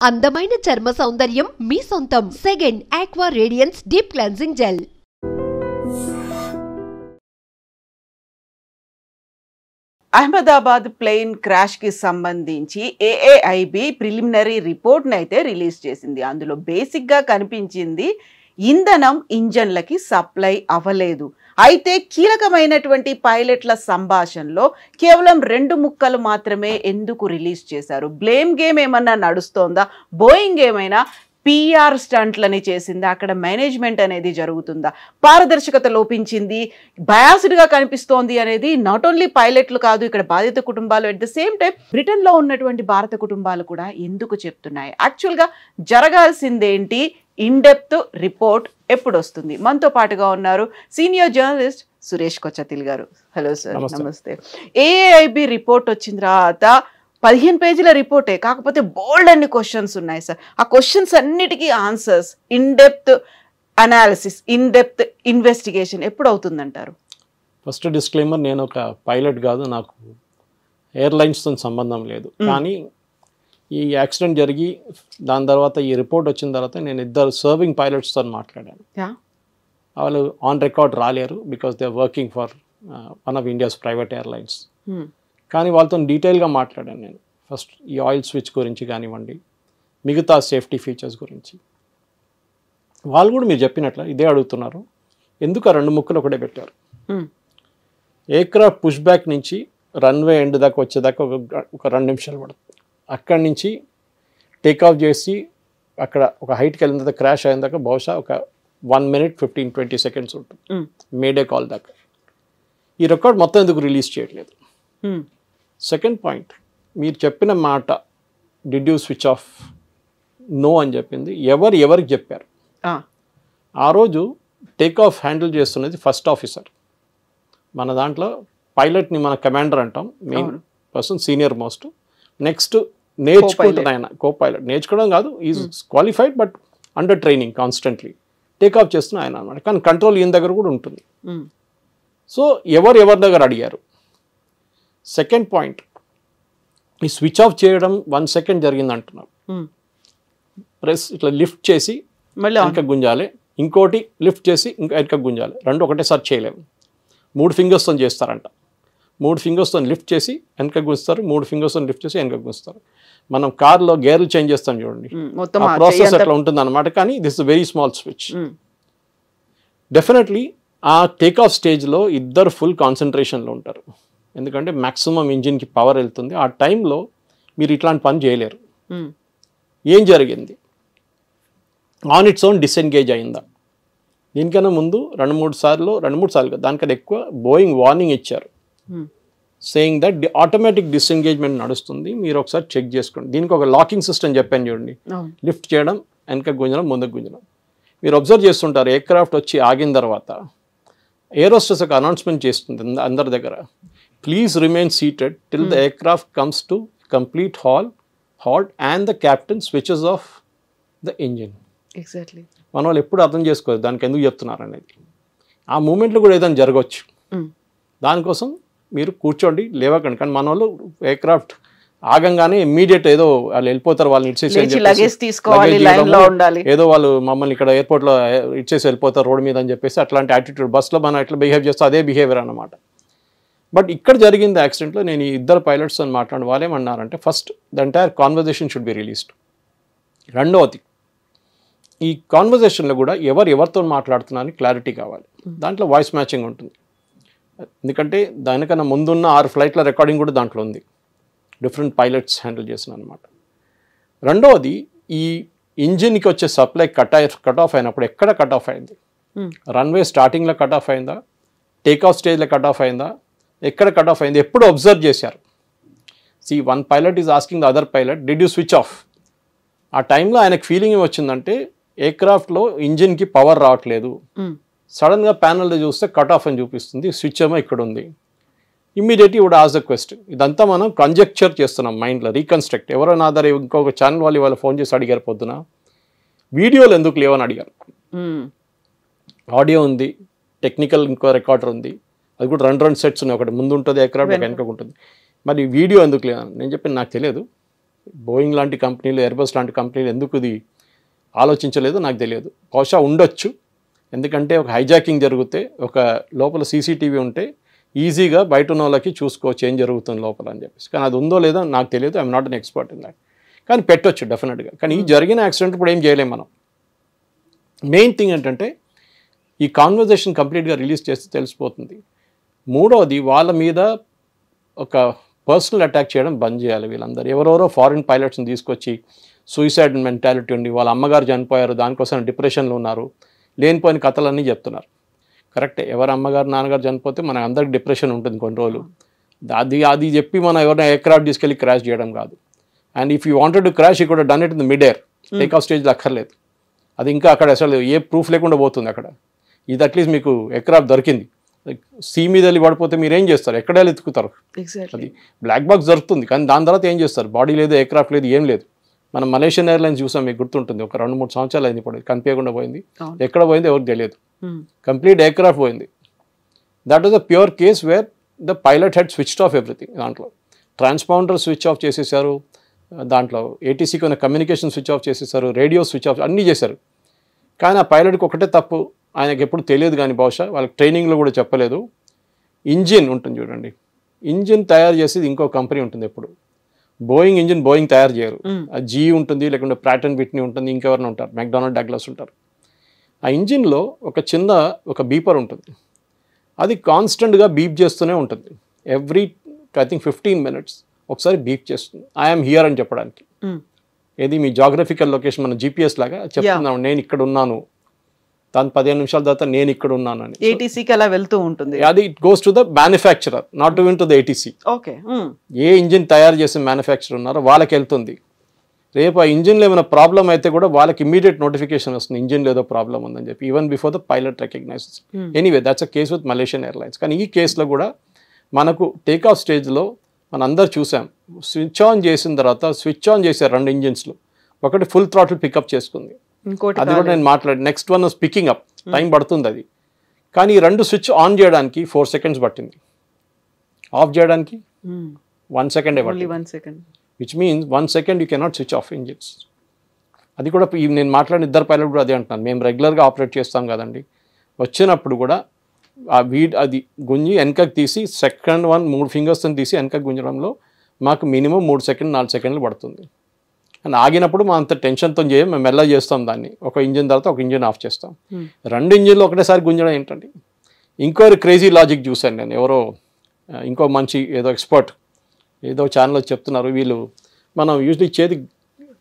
అందమైన చర్మ సౌందర్యం మీ సొంతం. Second aqua radiance deep cleansing gel. Ahmedabad plane crash కి సంబంధించి ఏఏఐబి ప్రిలిమినరీ రిపోర్ట్ అయితే రిలీజ్ చేసింది. అందులో బేసిక్ గా కనిపించింది ఇంధనం ఇంజన్లకి సప్లై అవ్వలేదు. అయితే కీలకమైనటువంటి పైలట్ల సంభాషణలో కేవలం 2 ముక్కలు మాత్రమే ఎందుకు రిలీజ్ చేశారు? బ్లేమ్ గేమ్ ఏమన్నా నడుస్తోందా? బోయింగ్ ఏమైనా పిఆర్ స్టంట్లని చేసిందా? అక్కడ మేనేజ్మెంట్ అనేది జరుగుతుందా? పారదర్శకత లోపించింది, బయాస్డ్గా కనిపిస్తోంది అనేది నాట్ ఓన్లీ పైలట్లు కాదు, ఇక్కడ బాధిత కుటుంబాలు, అట్ ద సేమ్ టైం బ్రిటన్లో ఉన్నటువంటి భారత కుటుంబాలు కూడా ఎందుకు చెప్తున్నాయి? యాక్చువల్గా జరగాల్సిందేంటి? ఇన్ డెప్త్ రిపోర్ట్ ఎప్పుడు వస్తుంది? మనతో పాటుగా ఉన్నారు సీనియర్ జర్నలిస్ట్ సురేష్ కొచ్చతిల్ గారు. హలో సార్, నమస్తే. ఏఐబి రిపోర్ట్ వచ్చిన తర్వాత 15 పేజీల రిపోర్టే, కాకపోతే బోల్డ్ అన్ని క్వశ్చన్స్ ఉన్నాయి సార్. ఆ క్వశ్చన్స్ అన్నిటికీ answers, in depth analysis, in depth investigation ఎప్పుడు అవుతుందంటారు? ఫస్ట్ డిస్క్లైమర్, నేను ఒక పైలట్ కాదు, నాకు ఎయిర్లైన్స్తో సంబంధం లేదు. కానీ ఈ యాక్సిడెంట్ జరిగి దాని తర్వాత ఈ రిపోర్ట్ వచ్చిన తర్వాత నేను 2 సర్వింగ్ పైలట్స్తో మాట్లాడాను. వాళ్ళు ఆన్ రికార్డ్ రాలేరు because they are working for one of India's private airlines. కానీ వాళ్ళతో డీటెయిల్గా మాట్లాడాను నేను. ఫస్ట్ ఈ ఆయిల్ స్విచ్ గురించి కానివ్వండి, మిగతా సేఫ్టీ ఫీచర్స్ గురించి. వాళ్ళు కూడా మీరు చెప్పినట్లు ఇదే అడుగుతున్నారు, ఎందుకు ఆ 2 ముక్కలు ఒకటే పెట్టారు. ఎయిర్క్రాఫ్ట్ పుష్ బ్యాక్ నుంచి రన్వే ఎండ్ దాకా వచ్చేదాకా ఒక 2 నిమిషాలు పడుతుంది. అక్కడి నుంచి టేకాఫ్ చేసి అక్కడ ఒక హైట్కి వెళ్ళిన తర్వాత క్రాష్ అయిన దాకా బహుశా ఒక 1 minute 15-20 seconds ఉంటుంది మేడే కాల్ దాకా. ఈ రికార్డ్ మొత్తం ఎందుకు రిలీజ్ చేయట్లేదు? సెకండ్ పాయింట్, మీరు చెప్పిన మాట did you switch off no అని చెప్పింది ఎవరికి చెప్పారు? ఆ రోజు టేక్ ఆఫ్ హ్యాండిల్ చేస్తున్నది ఫస్ట్ ఆఫీసర్. మన దాంట్లో పైలట్ని మన కమాండర్ అంటాం, main person, senior most. Next నేర్చుకుంటున్న ఆయన కో పైలట్, నేర్చుకోవడం కాదు, is qualified but under training constantly. Take off చేస్తున్న ఆయన అనమాట. కానీ కంట్రోల్ ఈయన దగ్గర కూడా ఉంటుంది. సో ఎవరి దగ్గర అడిగారు? సెకండ్ పాయింట్, ఈ స్విచ్ ఆఫ్ చేయడం 1 second జరిగింది అంటున్నారు. ప్రెస్ ఇట్లా లిఫ్ట్ చేసి వెనక గుంజాలి, ఇంకోటి లిఫ్ట్ చేసి ఇంకా వెనక గుంజాలి, 2 ఒకటేసారి చేయలేము. 3 fingers చేస్తారంట. 3 fingers లిఫ్ట్ చేసి వెనక గుంజుతారు, 3 fingers లిఫ్ట్ చేసి వెనక గుంజుతారు. మనం కార్లో గేర్లు చేంజ్ చేస్తాం చూడండి, ఆ ప్రాసెస్ అట్లా ఉంటుంది అనమాట. కానీ this very small switch. Definitely ఆ టేక్ ఆఫ్ స్టేజ్లో 2 ఫుల్ కాన్సన్ట్రేషన్లో ఉంటారు, ఎందుకంటే మ్యాక్సిమం ఇంజిన్కి పవర్ వెళ్తుంది. ఆ టైంలో మీరు ఇట్లాంటి పని చేయలేరు. ఏం జరిగింది? ఆన్ ఇట్స్ ఓన్ డిసెంగేజ్ అయిందా? దీనికన్నా ముందు 2-3 సార్లు దానికన్నా ఎక్కువ బోయింగ్ వార్నింగ్ ఇచ్చారు, సేయింగ్ దట్ ఆటోమేటిక్ డిసెంగేజ్మెంట్ నడుస్తుంది, మీరు ఒకసారి చెక్ చేసుకోండి. దీనికి ఒక లాకింగ్ సిస్టమ్ చెప్పాను చూడండి, లిఫ్ట్ చేయడం, వెనక గుంజడం, ముందుకు గుంజడం. మీరు అబ్జర్వ్ చేస్తుంటారు, ఎయిర్క్రాఫ్ట్ వచ్చి ఆగిన తర్వాత ఏరోస్టెస్ ఒక అనౌన్స్మెంట్ చేస్తుంది అందరి దగ్గర, please remain seated till the aircraft comes to complete halt and the captain switches off the engine. Exactly. మన వాళ్ళు ఎప్పుడు అర్థం చేసుకోవచ్చు దానికి ఎందుకు చెప్తున్నారు అనేది. ఆ మూమెంట్లో కూడా ఏదైనా జరగవచ్చు, దానికోసం మీరు కూర్చోండి, లేవకండి. కానీ మన వాళ్ళు ఎయిర్క్రాఫ్ట్ ఆగంగానే ఇమ్మీడియట్ ఏదో వాళ్ళు వెళ్ళిపోతారు, వాళ్ళని ఇచ్చేసి ఏదో వాళ్ళు మమ్మల్ని ఇక్కడ ఎయిర్పోర్ట్లో ఇచ్చేసి వెళ్ళిపోతారు రోడ్ మీద అని చెప్పేసి అట్లాంటి యాటిట్యూడ్. బస్లో మనం ఎట్లా బిహేవ్ చేస్తే అదే బిహేవియర్ అన్నమాట. బట్ ఇక్కడ జరిగింది యాక్సిడెంట్లో నేను ఈ 2 pilots అని మాట్లాడి వాళ్ళు ఏమన్నారంటే, first the entire conversation should be released. రెండవది, ఈ కాన్వర్జేషన్లో కూడా ఎవరితో మాట్లాడుతున్నారని క్లారిటీ కావాలి. దాంట్లో వాయిస్ మ్యాచింగ్ ఉంటుంది, ఎందుకంటే దానికన్నా ముందున్న 6 flightల రికార్డింగ్ కూడా దాంట్లో ఉంది, డిఫరెంట్ పైలట్స్ హ్యాండిల్ చేసిన అనమాట. రెండవది, ఈ ఇంజిన్కి వచ్చే సప్లై కట్ ఆఫ్ అయినప్పుడు ఎక్కడ కట్ ఆఫ్ అయింది? రన్వే స్టార్టింగ్లో కట్ ఆఫ్ అయిందా? టేక్ ఆఫ్ స్టేజ్లో కట్ ఆఫ్ అయిందా? ఎక్కడ కట్ ఆఫ్ అయింది? ఎప్పుడు అబ్జర్వ్ చేశారు? One pilot is asking the other pilot, did you switch of? ఆ టైంలో ఆయనకు ఫీలింగ్ ఏమొచ్చిందంటే ఎయిర్క్రాఫ్ట్లో ఇంజిన్కి పవర్ రావట్లేదు. సడన్గా ప్యానల్లో చూస్తే కట్ ఆఫ్ అని చూపిస్తుంది, స్విచ్ ఏమో ఇక్కడ ఉంది. Immediately would ask the question. ఇదంతా మనం కంజెక్చర్ చేస్తున్నాం మైండ్లో, రీకన్స్ట్రక్ట్. ఎవరైనా ఆధార ఇంకొక ఛానల్ వాళ్ళు ఫోన్ చేసి అడిగారు పొద్దున, వీడియోలు ఎందుకు లేవని అడిగారు. ఆడియో ఉంది, టెక్నికల్ ఇంకో రికార్డర్ ఉంది, అది కూడా 2 sets ఉన్నాయి, ఒకటి ముందు ఉంటుంది ఎయిర్క్రాఫ్ట్, వెనక ఉంటుంది. మరి వీడియో ఎందుకు లేదని నేను చెప్పాను, నాకు తెలియదు, బోయింగ్ లాంటి కంపెనీలు, ఎయిర్బస్ లాంటి కంపెనీలు ఎందుకు ఇది ఆలోచించలేదో నాకు తెలియదు. బహుశా ఉండొచ్చు, ఎందుకంటే ఒక హైజాకింగ్ జరిగితే ఒక లోపల సీసీటీవీ ఉంటే ఈజీగా బయట ఉన్న వాళ్ళకి చూసుకోవచ్చు ఏం జరుగుతుంది లోపల అని చెప్పేసి. కానీ అది ఉందో లేదో నాకు తెలియదు, I'm not an expert in that. కానీ పెట్టొచ్చు డెఫినెట్గా. కానీ ఈ జరిగిన యాక్సిడెంట్ ఇప్పుడు ఏం చేయలేం మనం. మెయిన్ థింగ్ ఏంటంటే ఈ కాన్వర్జేషన్ కంప్లీట్గా రిలీజ్ చేస్తే తెలిసిపోతుంది. మూడవది, వాళ్ళ మీద ఒక పర్సనల్ అటాక్ చేయడం బంద్ చేయాలి వీళ్ళందరూ. ఎవరెవరో ఫారిన్ పైలట్స్ని తీసుకొచ్చి సూసైడ్ మెంటాలిటీ ఉండి వాళ్ళ అమ్మగారు చనిపోయారు దానికోసం డిప్రెషన్లో ఉన్నారు, లేనిపోయిన కథలన్నీ చెప్తున్నారు. కరెక్టే, ఎవరు అమ్మగారు నాన్నగారు చనిపోతే మన అందరికి డిప్రెషన్ ఉంటుంది కొన్ని రోజులు. అది చెప్పి మనం ఎవరైనా ఎయిర్క్రాఫ్ట్ తీసుకెళ్ళి క్రాష్ చేయడం కాదు. And if you wanted to crash you could done it in the mid air, take off స్టేజ్లో అక్కర్లేదు. అది ఇంకా అక్కడ అసలు ఏ ప్రూఫ్ లేకుండా పోతుంది అక్కడ. ఇది అట్లీస్ట్ మీకు ఎయిర్క్రాఫ్ట్ దొరికింది, సీ మీద వెళ్ళి పడిపోతే మీరు ఏం చేస్తారు, ఎక్కడ వెళ్ళి ఎత్తుకుతారు. అది బ్లాక్ బాక్స్ దొరుకుతుంది, కానీ దాని తర్వాత ఏం చేస్తారు, బాడీ లేదు, ఎయిర్క్రాఫ్ట్ లేదు, ఏం లేదు. మనం మలేషియన్ ఎయిర్లైన్స్ చూసాం, మీకు గుర్తుంటుంది, ఒక 2-3 సంవత్సరాలు అయింది ఇప్పుడు కనిపించకుండా పోయింది. ఎక్కడ పోయింది ఎవరికి తెలియదు, కంప్లీట్ ఎయిర్క్రాఫ్ట్ పోయింది. That was a pure case where the pilot head switched off everything. దాంట్లో ట్రాన్స్పాండర్ స్విచ్ ఆఫ్ చేసేసారు, దాంట్లో ఏటీసీకి ఉన్న కమ్యూనికేషన్ స్విచ్ ఆఫ్ చేసేసారు, రేడియో స్విచ్ ఆఫ్ అన్నీ చేశారు. కానీ ఆ పైలట్కి ఒకటే తప్పు, ఆయనకి ఎప్పుడు తెలియదు, కానీ బహుశా వాళ్ళకి ట్రైనింగ్లో కూడా చెప్పలేదు. ఇంజిన్ ఉంటుంది చూడండి, ఇంజిన్ తయారు చేసేది ఇంకో కంపెనీ ఉంటుంది. ఎప్పుడు బోయింగ్ ఇంజిన్ బోయింగ్ తయారు చేయరు, జీ ఉంటుంది, లేకుంటే ప్రాట్ అండ్ విట్నీ ఉంటుంది, ఇంకెవరైనా ఉంటారు, మెక్డానల్డ్ డగ్లస్ ఉంటారు. ఆ ఇంజిన్లో ఒక బీపర్ ఉంటుంది, అది కాన్స్టెంట్గా బీప్ చేస్తూనే ఉంటుంది. ఎవ్రీ ఐ థింక్ 15 minutes ఒకసారి బీప్ చేస్తుంది, ఐఎమ్ హియర్ అని చెప్పడానికి. ఏది మీ జాగ్రఫికల్ లొకేషన్, మన జీపీఎస్ లాగా చెప్తున్నాను, నేను ఇక్కడ ఉన్నాను. దాని 15 నిమిషాల తర్వాత నేను ఇక్కడ ఉన్నాను అని ఏటీసీకి అలా వెళ్తూ ఉంటుంది. అది it goes to the manufacturer, not even to the ATC. Okay, A engine తయారు చేసే మ్యానుఫ్యాక్చరర్ ఉన్నారో వాళ్ళకి వెళ్తుంది. రేపు ఆ ఇంజిన్లో ఏమైనా ప్రాబ్లం అయితే కూడా వాళ్ళకి ఇమీడియట్ నోటిఫికేషన్ వస్తుంది, ఇంజిన్లో ఏదో ప్రాబ్లం ఉందని చెప్పి, even before the pilot recognises. Anyway that's a case with Malaysian airlines. కానీ ఈ కేసులో కూడా మనకు టేక్ ఆఫ్ స్టేజ్లో మనం అందరు చూసాం, స్విచ్ ఆన్ చేసిన తర్వాత స్విచ్ ఆన్ చేశారు 2 ఇంజిన్స్లో, ఒకటి ఫుల్ థ్రాటిల్ పికప్ చేసుకుంది, అది కూడా నేను మాట్లాడి, next one picking up, time పడుతుంది అది. కానీ ఈ 2 స్విచ్ ఆన్ చేయడానికి 4 seconds పట్టింది, ఆఫ్ చేయడానికి 1 second పట్టింది. Which means 1 second you cannot switch off engines. అది కూడా నేను మాట్లాడిన ఇద్దరు పైలట్ కూడా అదే అంటున్నాను, మేము రెగ్యులర్గా ఆపరేట్ చేస్తాం కదండి, వచ్చినప్పుడు కూడా అది గుంజి వెనకకి తీసి సెకండ్ 3 fingers తీసి వెనకకి గుంజడంలో మాకు మినిమం 3 seconds 4 seconds పడుతుంది. అండ్ ఆగినప్పుడు మా అంత టెన్షన్తో చేయం, మేము మెల్ల చేస్తాం దాన్ని, ఒక ఇంజిన్ తర్వాత ఒక ఇంజిన్ ఆఫ్ చేస్తాం. 2 ఇంజిన్లు ఒకటేసారి గుంజడం ఏంటండి. ఇంకోరు క్రేజీ లాజిక్ చూశాను నేను, ఎవరో ఇంకో మంచి ఏదో ఎక్స్పర్ట్ ఏదో ఛానల్లో చెప్తున్నారు, వీళ్ళు మనం యూజువల్లీ చేతి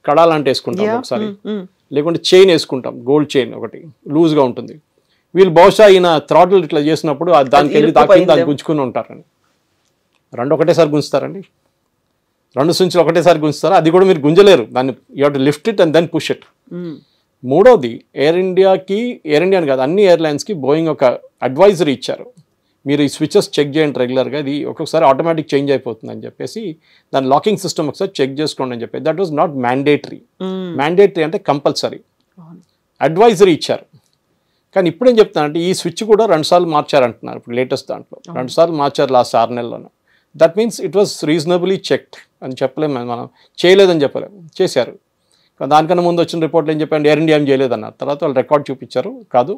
కడాలంటే వేసుకుంటాం ఒకసారి, లేకుంటే చైన్ వేసుకుంటాం, గోల్డ్ చైన్ ఒకటి లూజ్గా ఉంటుంది. వీళ్ళు బహుశా ఈయన థ్రాటిల్ ఇట్లా చేసినప్పుడు దానికి వెళ్ళి దాన్ని గుంజుకుని ఉంటారని. 2 ఒకటేసారి గుంజుతారండి, 2 స్విచ్లు ఒకటేసారి గుంజుతారా, అది కూడా మీరు గుంజలేరు, దాన్ని you have to lift it and then push it. మూడోది, ఎయిర్ ఇండియాని కాదు అన్ని ఎయిర్లైన్స్కి బోయింగ్ ఒక అడ్వైజరీ ఇచ్చారు, మీరు ఈ స్విచెస్ చెక్ చేయండి రెగ్యులర్గా, ఇది ఒక్కొక్కసారి ఆటోమేటిక్ చేంజ్ అయిపోతుంది అని చెప్పేసి, దాని లాకింగ్ సిస్టమ్ ఒకసారి చెక్ చేసుకోండి అని చెప్పి. That was not mandatory. Mandatory అంటే కంపల్సరీ, అడ్వైజరీ ఇచ్చారు. కానీ ఇప్పుడు ఏం చెప్తానంటే ఈ స్విచ్ కూడా 2 సార్లు మార్చారంటున్నారు, ఇప్పుడు లేటెస్ట్ దాంట్లో 2 సార్లు మార్చారు లాస్ట్ 6 నెలల్లోనే. That means it was reasonably checked అని చెప్పలేము, మనం చేయలేదని చెప్పలేము, చేశారు. దానికన్నా ముందు వచ్చిన రిపోర్ట్లు ఏం చెప్పండి, ఎయిర్ ఇండియా ఏం చేయలేదన్నారు. తర్వాత వాళ్ళు రికార్డ్ చూపించారు, కాదు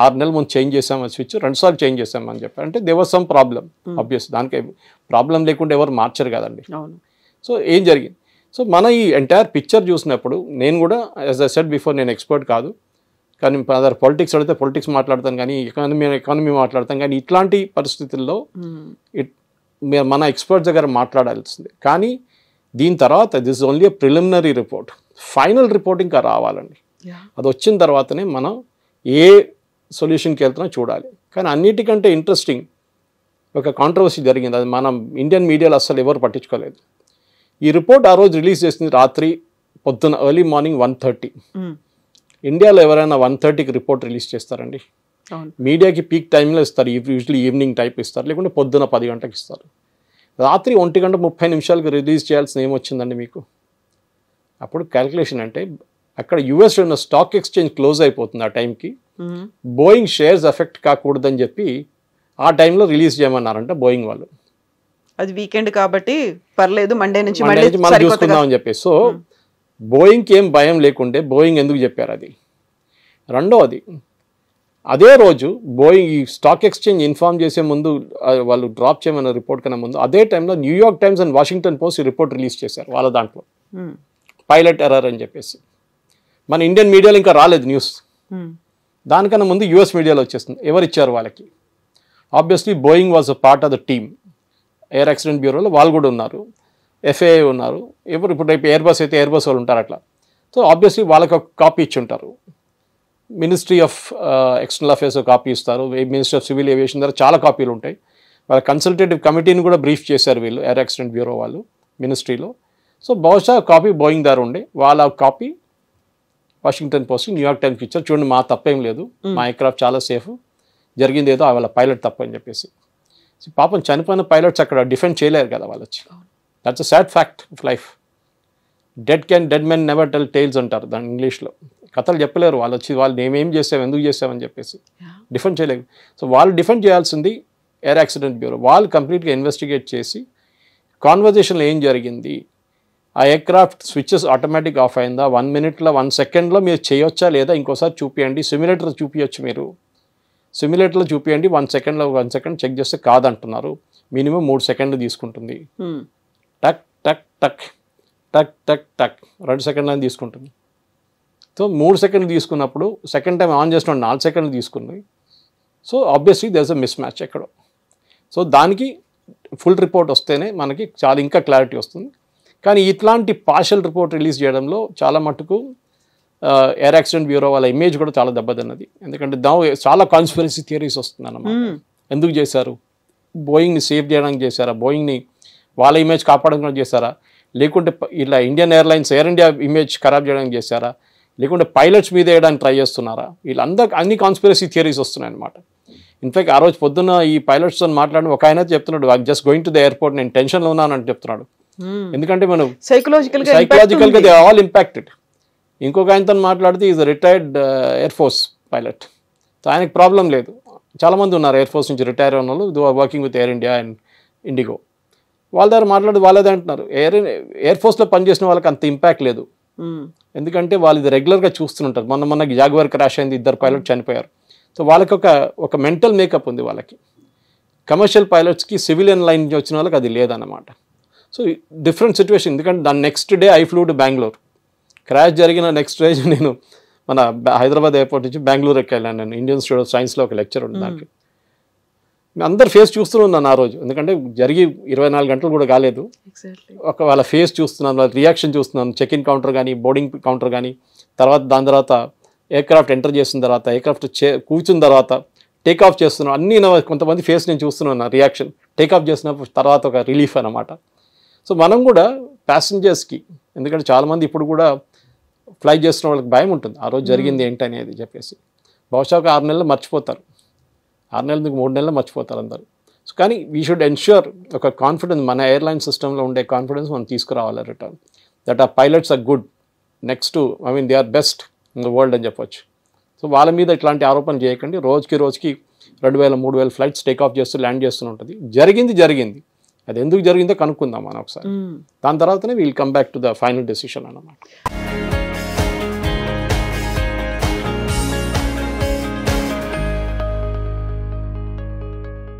6 నెలల ముందు చేంజ్ చేసాం ఆ స్విచ్, 2 సార్లు చేంజ్ చేసామని చెప్పారు. అంటే they was some problem obvious, దానికి ప్రాబ్లం లేకుండా ఎవరు మార్చరు కదండి. సో ఏం జరిగింది, సో మన ఈ ఎంటైర్ పిక్చర్ చూసినప్పుడు నేను కూడా యాజ్ ఐ సెడ్ బిఫోర్, నేను ఎక్స్పర్ట్ కాదు, కానీ అదర్ పాలిటిక్స్ అడిగితే పాలిటిక్స్ మాట్లాడతాను, కానీ ఎకానమీ మాట్లాడతాను. కానీ ఇట్లాంటి పరిస్థితుల్లో మన ఎక్స్పర్ట్స్ దగ్గర మాట్లాడాల్సిందే. కానీ దీని తర్వాత this only a preliminary report, final report ఇంకా రావాలండి. అది వచ్చిన తర్వాతనే మనం ఏ సొల్యూషన్కి వెళ్తున్నా చూడాలి. కానీ అన్నిటికంటే ఇంట్రెస్టింగ్ ఒక కాంట్రవర్సీ జరిగింది, అది మనం ఇండియన్ మీడియాలో అస్సలు ఎవరు పట్టించుకోలేదు. ఈ రిపోర్ట్ ఆ రోజు రిలీజ్ చేసింది రాత్రి, పొద్దున ఎర్లీ మార్నింగ్ 1:30. ఇండియాలో ఎవరైనా 1:30కి రిపోర్ట్ రిలీజ్ చేస్తారండి? మీడియాకి పీక్ టైంలో ఇస్తారు, యూజువల్లీ ఈవినింగ్ టైప్ ఇస్తారు, లేకుంటే పొద్దున 10 గంటలకు ఇస్తారు. రాత్రి 1:30 రిలీజ్ చేయాల్సిన ఏమొచ్చిందండి మీకు? అప్పుడు క్యాల్కులేషన్ అంటే అక్కడ యూఎస్లో ఉన్న స్టాక్ ఎక్స్చేంజ్ క్లోజ్ అయిపోతుంది ఆ టైంకి, బోయింగ్ షేర్స్ ఎఫెక్ట్ కాకూడదని చెప్పి ఆ టైంలో రిలీజ్ చేయమన్నారంట బోయింగ్ వాళ్ళు. అది వీకెండ్ కాబట్టి పర్లేదు, మండే నుంచి మండే నుంచి మనం చూసుకుందాం అని చెప్పేసి. సో బోయింగ్కి ఏం భయం లేకుండే బోయింగ్ ఎందుకు చెప్పారు అది. రెండవది, అదే రోజు బోయింగ్ ఈ స్టాక్ ఎక్స్చేంజ్ ఇన్ఫార్మ్ చేసే ముందు వాళ్ళు డ్రాప్ చేయమన్న రిపోర్ట్ కన్నా ముందు అదే టైంలో New York times and Washington post ఈ రిపోర్ట్ రిలీజ్ చేశారు వాళ్ళ దాంట్లో, పైలట్ ఎర్రర్ అని చెప్పేసి. మన ఇండియన్ మీడియాలో ఇంకా రాలేదు న్యూస్, దానికన్నా ముందు యూఎస్ మీడియాలో వచ్చేస్తుంది. ఎవరు ఇచ్చారు వాళ్ళకి? Obviously Boeing was a part of the team. Air accident బ్యూరోలో వాళ్ళు కూడా ఉన్నారు, FAA ఉన్నారు, ఇప్పుడు రేపు ఎయిర్ బస్ అయితే ఎయిర్ బస్ వాళ్ళు ఉంటారు అట్లా. సో ఆబ్వియస్లీ వాళ్ళకి ఒక కాపీ ఇచ్చి ఉంటారు. Ministry of external affairs copy ఇస్తారు, మినిస్ట్రీ ఆఫ్ సివిల్ ఏవియేషన్ ద్వారా చాలా కాపీలు ఉంటాయి. వాళ్ళ కన్సల్టేటివ్ కమిటీని కూడా బ్రీఫ్ చేశారు వీళ్ళు ఎయిర్ యాక్సిడెంట్ బ్యూరో వాళ్ళు మినిస్ట్రీలో. సో బహుశా కాపీ బోయింగ్ దారు ఉండే, వాళ్ళ కాపీ వాషింగ్టన్ పోస్ట్ న్యూయార్క్ టైమ్స్కి ఇచ్చారు. చూడండి మా తప్పేం లేదు, మా ఎయిర్క్రాఫ్ట్ చాలా సేఫ్, జరిగింది ఏదో వాళ్ళ పైలట్ తప్ప అని చెప్పేసి. పాపం చనిపోయిన పైలట్స్ అక్కడ డిఫెండ్ చేయలేరు కదా వాళ్ళు వచ్చి. That's a sad fact of life. Dead men never tell tales అంటారు దాని ఇంగ్లీష్లో. కథలు చెప్పలేరు వాళ్ళు వచ్చి, వాళ్ళు మేమేం చేసాం ఎందుకు చేసామని చెప్పేసి డిఫెండ్ చేయలేరు. సో వాళ్ళు డిఫెండ్ చేయాల్సింది ఎయిర్ యాక్సిడెంట్ బ్యూరో. వాళ్ళు కంప్లీట్గా ఇన్వెస్టిగేట్ చేసి కాన్వర్జేషన్లో ఏం జరిగింది, ఆ ఎయిర్క్రాఫ్ట్ స్విచెస్ ఆటోమేటిక్ ఆఫ్ అయిందా, 1 minute 1 second మీరు చేయొచ్చా లేదా ఇంకోసారి చూపించండి, సిమ్యులేటర్ చూపించచ్చు, మీరు సిమ్యులేటర్లో చూపించండి, 1 second చెక్ చేస్తే కాదంటున్నారు. మినిమం 3 seconds తీసుకుంటుంది. టక్ టక్ టక్ టక్ టక్ టక్ 2 seconds తీసుకుంటుంది. సో 3 seconds తీసుకున్నప్పుడు సెకండ్ టైం ఆన్ చేసినప్పుడు 4 seconds తీసుకుంది. So obviously there is a mismatch ఎక్కడో. సో దానికి ఫుల్ రిపోర్ట్ వస్తేనే మనకి చాలా ఇంకా క్లారిటీ వస్తుంది. కానీ ఇట్లాంటి పార్షల్ రిపోర్ట్ రిలీజ్ చేయడంలో చాలా మటుకు ఎయిర్ యాక్సిడెంట్ బ్యూరో వాళ్ళ ఇమేజ్ కూడా చాలా దెబ్బతిన్నది. ఎందుకంటే చాలా కాన్స్పిరసీ థియరీస్ వస్తుంది అన్నమాట. ఎందుకు చేశారు? బోయింగ్ని సేవ్ చేయడానికి చేశారా, బోయింగ్ని వాళ్ళ ఇమేజ్ కాపాడడానికి చేశారా, లేకుంటే ఇలా Indian airlines air India image ఖరాబ్ చేయడానికి చేశారా, లేకుంటే పైలట్స్ మీద వేయడానికి ట్రై చేస్తున్నారా? వీళ్ళందరూ అన్ని కాన్స్పిరసీ థియరీస్ వస్తున్నాయి అనమాట. ఇన్ఫాక్ట్ ఆ రోజు పొద్దున్న ఈ పైలట్స్తో మాట్లాడిన ఒక ఆయన చెప్తున్నాడు, I just going to the airport, నేను టెన్షన్లో ఉన్నాను అని చెప్తున్నాడు. ఎందుకంటే మనం సైకలాజికల్గా దే ఆల్ ఇంపాక్టెడ్. ఇంకొక ఆయనతో మాట్లాడితే is retired air force pilot. So ఆయనకు ప్రాబ్లం లేదు. చాలామంది ఉన్నారు ఎయిర్ ఫోర్స్ నుంచి రిటైర్ అయిన వాళ్ళు, though are working with Air India and IndiGo. వాళ్ళ దగ్గర మాట్లాడి వాళ్ళదే అంటున్నారు, ఎయిర్ ఫోర్స్లో పనిచేసిన వాళ్ళకి అంత ఇంపాక్ట్ లేదు. ఎందుకంటే వాళ్ళు ఇది రెగ్యులర్గా చూస్తుంటారు. మొన్న జాగ్వార్ క్రాష్ అయింది, 2 పైలట్ చనిపోయారు. సో వాళ్ళకి ఒక మెంటల్ మేకప్ ఉంది వాళ్ళకి. కమర్షియల్ పైలట్స్కి సివిలియన్ లైన్ నుంచి వచ్చిన వాళ్ళకి అది లేదన్నమాట. So different situation. ఎందుకంటే దాని next day I flu to Bengaluru. Crash జరిగిన నెక్స్ట్ డే నేను మన హైదరాబాద్ ఎయిర్పోర్ట్ నుంచి బెంగళూరుకి వెళ్ళాను. నేను ఇండియన్ ఇన్స్టిట్యూట్ ఆఫ్ సైన్స్లో ఒక లెక్చర్ ఉంది దానికి. అందరు ఫేస్ చూస్తున్నాను ఆ రోజు, ఎందుకంటే జరిగి 24 గంటలు కూడా కాలేదు. వాళ్ళ ఫేస్ చూస్తున్నాను, వాళ్ళ రియాక్షన్ చూస్తున్నాను. చెక్ ఇన్ కౌంటర్ కానీ, బోర్డింగ్ కౌంటర్ కానీ, దాని తర్వాత ఎయిర్క్రాఫ్ట్ ఎంటర్ చేసిన తర్వాత, ఎయిర్క్రాఫ్ట్ కూర్చున్న తర్వాత, టేక్ ఆఫ్ చేస్తున్నాను, అన్నీ కొంతమంది ఫేస్ నేను చూస్తున్నాను రియాక్షన్. టేక్ ఆఫ్ చేసిన తర్వాత ఒక రిలీఫ్ అన్నమాట. సో మనం కూడా ప్యాసింజర్స్కి, ఎందుకంటే చాలామంది ఇప్పుడు కూడా ఫ్లై చేస్తున్న వాళ్ళకి భయం ఉంటుంది ఆ రోజు జరిగింది ఏంటనేది చెప్పేసి. బహుశా ఒక 6 నెలలు మర్చిపోతారు, 6 నెలలకు 3 నెలలు మర్చిపోతారు అందరూ. సో కానీ వీ షుడ్ ఎన్ష్యూర్ ఒక కాన్ఫిడెన్స్, మన ఎయిర్లైన్ సిస్టంలో ఉండే కాన్ఫిడెన్స్ మనం తీసుకురావాలి రిటర్న్. దట్ ఆ pilots are good, next they are best in the world అని చెప్పొచ్చు. సో వాళ్ళ మీద ఇట్లాంటి ఆరోపణలు చేయకండి. రోజుకి 2000, 3000 ఫ్లైట్స్ టేక్ ఆఫ్ చేస్తూ ల్యాండ్ చేస్తూ ఉంటుంది. జరిగింది, అది ఎందుకు జరిగిందో కనుక్కుందాం మనం ఒకసారి. దాని తర్వాతనే we'll come back to the final decision అన్నమాట.